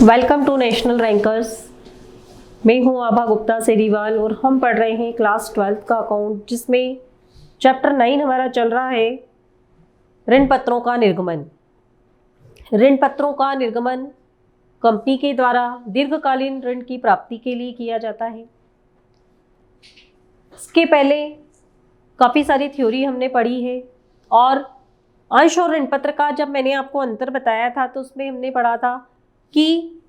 Welcome to national rankers. मैं हूं आभा गुप्ता सेरीवाल और हम पढ़ रहे हैं क्लास 12th का अकाउंट, जिसमें चैप्टर 9 हमारा चल रहा है ऋण पत्रों का निर्गमन। ऋण पत्रों का निर्गमन कंपनी के द्वारा दीर्घकालीन ऋण की प्राप्ति के लिए किया जाता है। इसके पहले काफ़ी सारी थ्योरी हमने पढ़ी है और अंश और ऋण पत्र का जब मैंने आपको अंतर बताया था तो उसमें हमने पढ़ा था कि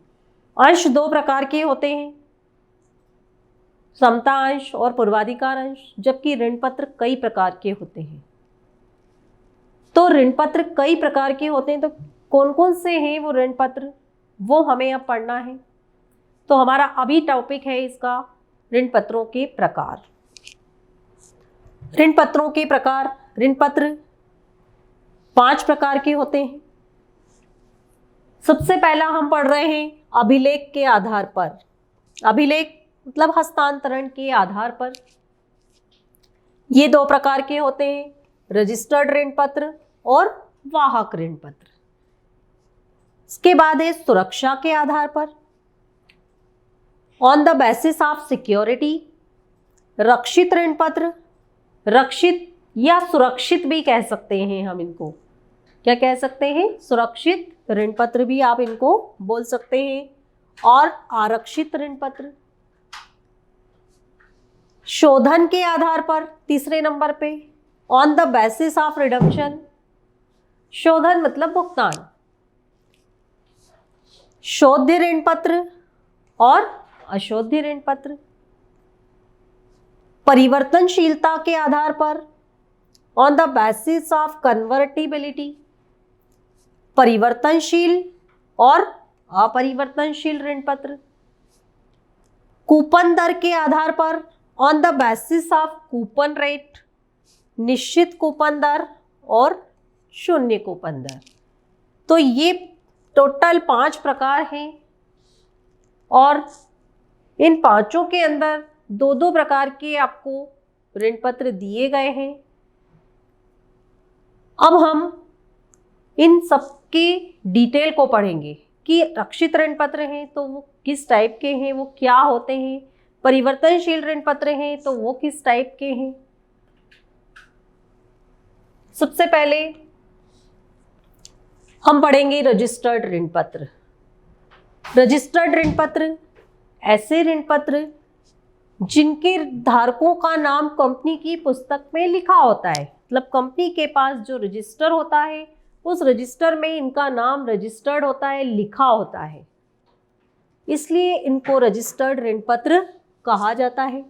अंश दो प्रकार के होते हैं, समता अंश और पूर्वाधिकार अंश, जबकि ऋण पत्र कई प्रकार के होते हैं। तो ऋण पत्र कई प्रकार के होते हैं, तो कौन कौन से हैं वो ऋण पत्र, वो हमें अब पढ़ना है। तो हमारा अभी टॉपिक है इसका ऋण पत्रों के प्रकार। ऋण पत्रों के प्रकार, ऋण पत्र 5 प्रकार के होते हैं। सबसे पहला हम पढ़ रहे हैं अभिलेख के आधार पर। अभिलेख मतलब हस्तांतरण के आधार पर। ये 2 प्रकार के होते हैं, रजिस्टर्ड ऋण पत्र और वाहक ऋण पत्र। इसके बाद है सुरक्षा के आधार पर, on the basis of security. रक्षित ऋण पत्र, रक्षित या सुरक्षित भी कह सकते हैं हम इनको। क्या कह सकते हैं? सुरक्षित ऋण पत्र भी आप इनको बोल सकते हैं। और आरक्षित ऋण पत्र। शोधन के आधार पर तीसरे नंबर पे, on the basis of redemption. शोधन मतलब भुगतान। शोध्य ऋण पत्र और अशोध्य ऋण पत्र। परिवर्तनशीलता के आधार पर, on the basis of convertibility. परिवर्तनशील और अपरिवर्तनशील ऋण पत्र। कूपन दर के आधार पर, on the basis of coupon rate. निश्चित कूपन दर और शून्य कूपन दर। तो ये टोटल 5 प्रकार हैं और इन पांचों के अंदर 2-2 प्रकार के आपको ऋण पत्र दिए गए हैं। अब हम इन सबके डिटेल को पढ़ेंगे कि रक्षित ऋण पत्र हैं तो वो किस टाइप के हैं, वो क्या होते हैं। परिवर्तनशील ऋण पत्र हैं तो वो किस टाइप के हैं। सबसे पहले हम पढ़ेंगे रजिस्टर्ड ऋण पत्र। रजिस्टर्ड ऋण पत्र ऐसे ऋण पत्र जिनके धारकों का नाम कंपनी की पुस्तक में लिखा होता है। मतलब कंपनी के पास जो रजिस्टर होता है उस रजिस्टर में इनका नाम रजिस्टर्ड होता है, लिखा होता है, इसलिए इनको रजिस्टर्ड ऋण पत्र कहा जाता है।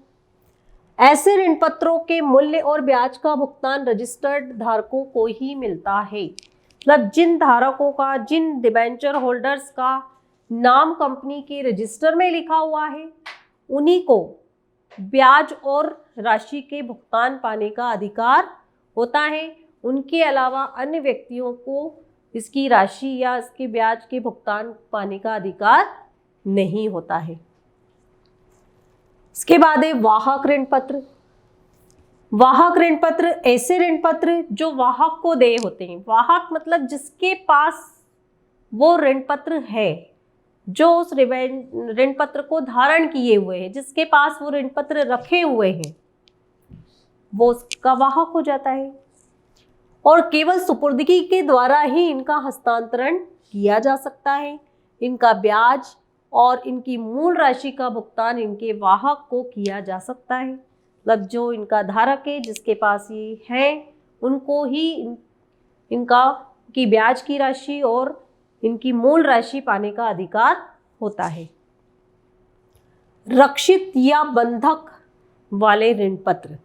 ऐसे ऋण पत्रों के मूल्य और ब्याज का भुगतान रजिस्टर्ड धारकों को ही मिलता है। मतलब जिन धारकों का, जिन डिबेंचर होल्डर्स का नाम कंपनी के रजिस्टर में लिखा हुआ है, उन्हीं को ब्याज और राशि के भुगतान पाने का अधिकार होता है। उनके अलावा अन्य व्यक्तियों को इसकी राशि या इसके ब्याज के भुगतान पाने का अधिकार नहीं होता है। इसके बाद है वाहक ऋण पत्र। वाहक ऋण पत्र ऐसे ऋण पत्र जो वाहक को देय होते हैं। वाहक मतलब जिसके पास वो ऋण पत्र है, जो उस ऋण पत्र को धारण किए हुए है, जिसके पास वो ऋण पत्र रखे हुए हैं, वो उसका वाहक हो जाता है। और केवल सुपुर्दगी के द्वारा ही इनका हस्तांतरण किया जा सकता है। इनका ब्याज और इनकी मूल राशि का भुगतान इनके वाहक को किया जा सकता है। मतलब जो इनका धारक है, जिसके पास ये है, उनको ही इनका की ब्याज की राशि और इनकी मूल राशि पाने का अधिकार होता है। रक्षित या बंधक वाले ऋण पत्र।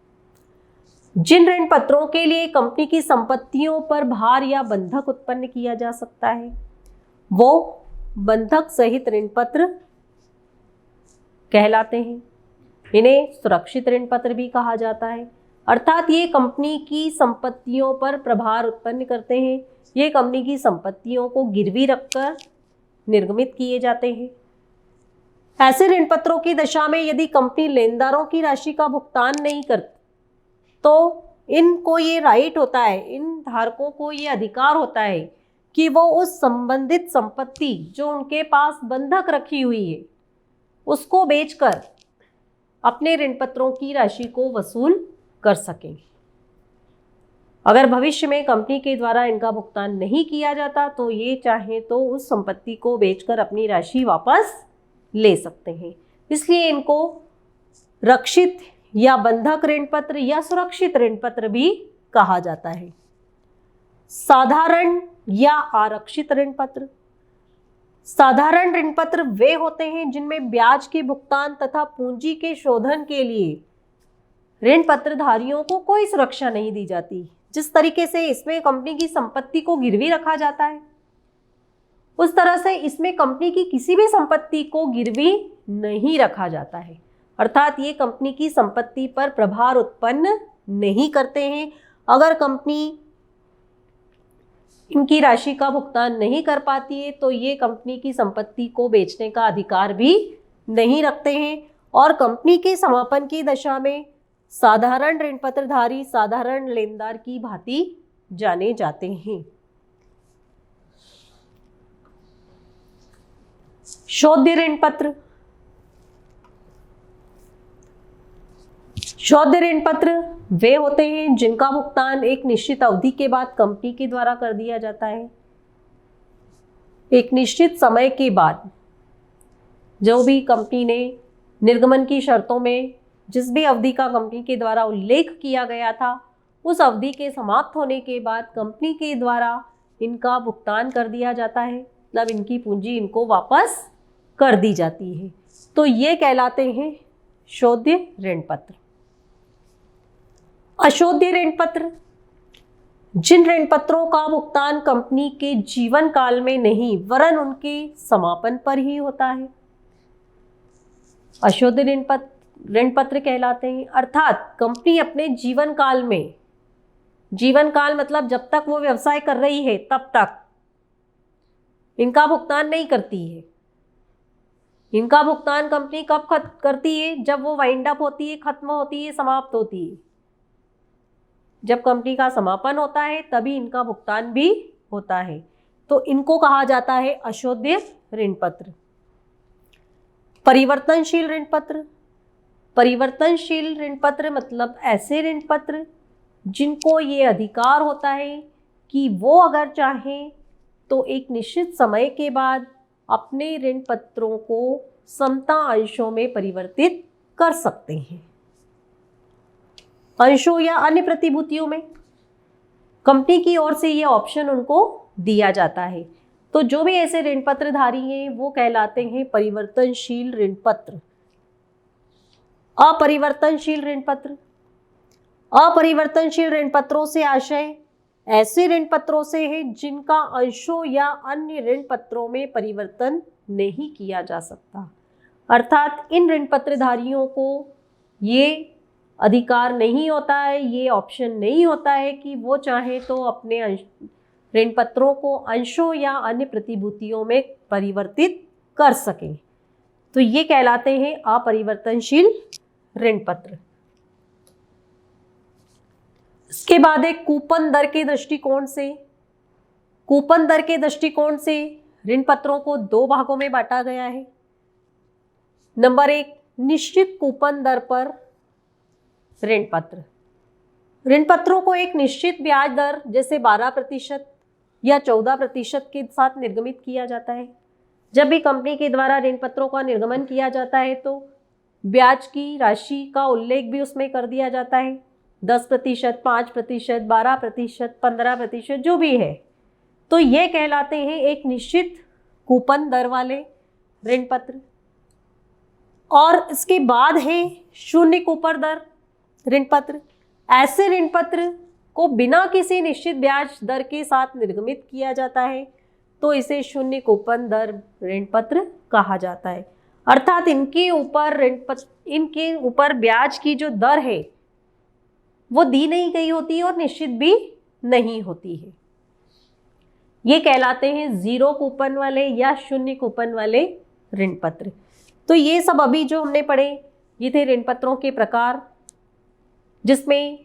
जिन ऋण पत्रों के लिए कंपनी की संपत्तियों पर भार या बंधक उत्पन्न किया जा सकता है, वो बंधक सहित ऋण पत्र कहलाते हैं। इन्हें सुरक्षित ऋण पत्र भी कहा जाता है। अर्थात ये कंपनी की संपत्तियों पर प्रभार उत्पन्न करते हैं। ये कंपनी की संपत्तियों को गिरवी रखकर निर्गमित किए जाते हैं। ऐसे ऋण पत्रों की दशा में यदि कंपनी लेनदारों की राशि का भुगतान नहीं करती तो इनको ये राइट होता है, इन धारकों को ये अधिकार होता है कि वो उस संबंधित संपत्ति जो उनके पास बंधक रखी हुई है उसको बेचकर अपने ऋण पत्रों की राशि को वसूल कर सकें। अगर भविष्य में कंपनी के द्वारा इनका भुगतान नहीं किया जाता तो ये चाहे तो उस संपत्ति को बेचकर अपनी राशि वापस ले सकते हैं। इसलिए इनको रक्षित या बंधक ऋण पत्र या सुरक्षित ऋण पत्र भी कहा जाता है। साधारण या आरक्षित ऋण पत्र। साधारण ऋण पत्र वे होते हैं जिनमें ब्याज के भुगतान तथा पूंजी के शोधन के लिए ऋण पत्रधारियों को कोई सुरक्षा नहीं दी जाती। जिस तरीके से इसमें कंपनी की संपत्ति को गिरवी रखा जाता है उस तरह से इसमें कंपनी की किसी भी संपत्ति को गिरवी नहीं रखा जाता है, अर्थात ये कंपनी की संपत्ति पर प्रभाव उत्पन्न नहीं करते हैं। अगर कंपनी इनकी राशि का भुगतान नहीं कर पाती है तो ये कंपनी की संपत्ति को बेचने का अधिकार भी नहीं रखते हैं और कंपनी के समापन की दशा में साधारण ऋण पत्रधारी साधारण लेनदार की भांति जाने जाते हैं। शोध्य ऋण पत्र। शोध्य ऋण पत्र वे होते हैं जिनका भुगतान एक निश्चित अवधि के बाद कंपनी के द्वारा कर दिया जाता है। एक निश्चित समय के बाद जो भी कंपनी ने निर्गमन की शर्तों में जिस भी अवधि का कंपनी के द्वारा उल्लेख किया गया था उस अवधि के समाप्त होने के बाद कंपनी के द्वारा इनका भुगतान कर दिया जाता है, मतलब इनकी पूंजी इनको वापस कर दी जाती है। तो ये कहलाते हैं शोध्य ऋण पत्र। अशोध्य ऋण पत्र। जिन ऋण पत्रों का भुगतान कंपनी के जीवन काल में नहीं वरन उनके समापन पर ही होता है, अशोध्य ऋण पत्र कहलाते हैं। अर्थात कंपनी अपने जीवन काल में, जीवन काल मतलब जब तक वो व्यवसाय कर रही है तब तक इनका भुगतान नहीं करती है। इनका भुगतान कंपनी कब करती है? जब वो वाइंड अप होती है, खत्म होती है, समाप्त होती है। जब कंपनी का समापन होता है तभी इनका भुगतान भी होता है। तो इनको कहा जाता है अशोध्य ऋण पत्र। परिवर्तनशील ऋण पत्र। परिवर्तनशील ऋण पत्र मतलब ऐसे ऋण पत्र जिनको ये अधिकार होता है कि वो अगर चाहें तो एक निश्चित समय के बाद अपने ऋण पत्रों को समता अंशों में परिवर्तित कर सकते हैं। अंशों या अन्य प्रतिभूतियों में कंपनी की ओर से ये ऑप्शन उनको दिया जाता है। तो जो भी ऐसे ऋण पत्रधारी हैं वो कहलाते हैं परिवर्तनशील ऋण पत्र। अपरिवर्तनशील ऋण पत्र। अपरिवर्तनशील ऋण पत्रों से आशय ऐसे ऋण पत्रों से है जिनका अंशों या अन्य ऋण पत्रों में परिवर्तन नहीं किया जा सकता। अर्थात इन ऋण पत्रधारियों को ये अधिकार नहीं होता है, ये ऑप्शन नहीं होता है कि वो चाहे तो अपने ऋण पत्रों को अंशों या अन्य प्रतिभूतियों में परिवर्तित कर सकें। तो ये कहलाते हैं अपरिवर्तनशील ऋण पत्र। इसके बाद एक कूपन दर के दृष्टिकोण से, कूपन दर के दृष्टिकोण से ऋण पत्रों को दो भागों में बांटा गया है। नंबर 1, निश्चित कूपन दर पर ऋण पत्र। ऋण पत्रों को एक निश्चित ब्याज दर जैसे 12% या 14% के साथ निर्गमित किया जाता है। जब भी कंपनी के द्वारा ऋण पत्रों का निर्गमन किया जाता है तो ब्याज की राशि का उल्लेख भी उसमें कर दिया जाता है। 10%, 5%, 12%, 15% जो भी है। तो ये कहलाते हैं एक निश्चित कूपन दर वाले ऋण पत्र। और इसके बाद है शून्य कूपन दर ऋण पत्र। ऐसे ऋण पत्र को बिना किसी निश्चित ब्याज दर के साथ निर्गमित किया जाता है तो इसे शून्य कूपन दर ऋण पत्र कहा जाता है। अर्थात इनके ऊपर ब्याज की जो दर है वो दी नहीं गई होती है और निश्चित भी नहीं होती है। ये कहलाते हैं जीरो कूपन वाले या शून्य कूपन वाले ऋण पत्र। तो ये सब अभी जो हमने पढ़े ये थे ऋण पत्रों के प्रकार, जिसमें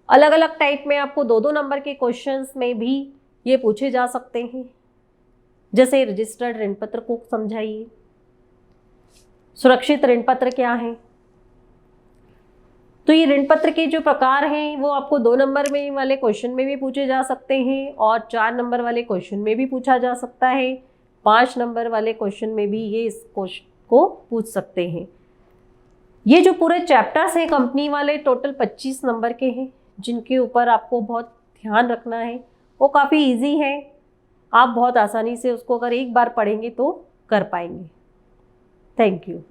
अलग अलग टाइप में आपको 2-2 नंबर के क्वेश्चंस में भी ये पूछे जा सकते हैं। जैसे रजिस्टर्ड ऋण पत्र को समझाइए। सुरक्षित ऋण पत्र क्या है? तो ये ऋण पत्र के जो प्रकार हैं वो आपको 2 नंबर में वाले क्वेश्चन में भी पूछे जा सकते हैं और 4 नंबर वाले क्वेश्चन में भी पूछा जा सकता है। 5 नंबर वाले क्वेश्चन में भी ये इस क्वेश्चन को पूछ सकते हैं। ये जो पूरे चैप्टर्स हैं कंपनी वाले, टोटल 25 नंबर के हैं, जिनके ऊपर आपको बहुत ध्यान रखना है। वो काफ़ी इजी है, आप बहुत आसानी से उसको अगर एक बार पढ़ेंगे तो कर पाएंगे। Thank you.